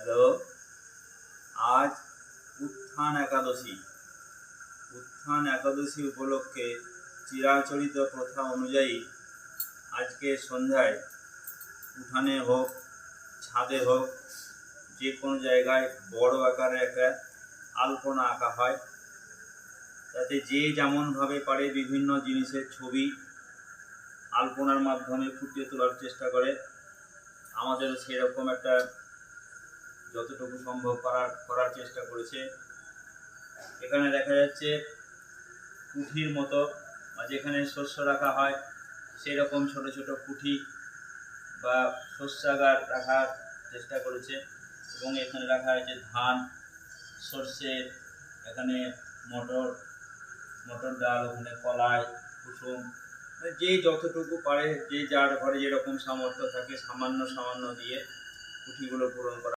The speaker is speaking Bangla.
হ্যালো। আজ উত্থান একাদশী উপলক্ষে চিরাচরিত প্রথা অনুযায়ী আজকে সন্ধ্যায় উঠানে হোক, ছাদে হোক, যে কোনো জায়গায় বড় আকারে একটা আলপনা আঁকা হয়। তাতে যে যেমনভাবে পারে বিভিন্ন জিনিসের ছবি আলপনার মাধ্যমে ফুটিয়ে তোলার চেষ্টা করে। আমাদেরও সেরকম একটা যতটুকু সম্ভব করার চেষ্টা করেছে। এখানে দেখা যাচ্ছে কুঠির মতো, বা যেখানে শস্য রাখা হয় সেই রকম ছোট ছোট কুঠি বা শস্যাগার রাখার চেষ্টা করেছে। এবং এখানে রাখা হয়েছে ধান, সর্ষে, এখানে মটর ডাল, ওখানে কলাই, কুসুম, যে যতটুকু পারে, যে যার ঘরে যেরকম সামর্থ্য থাকে সামান্য দিয়ে কুঠিগুলো পূরণ করা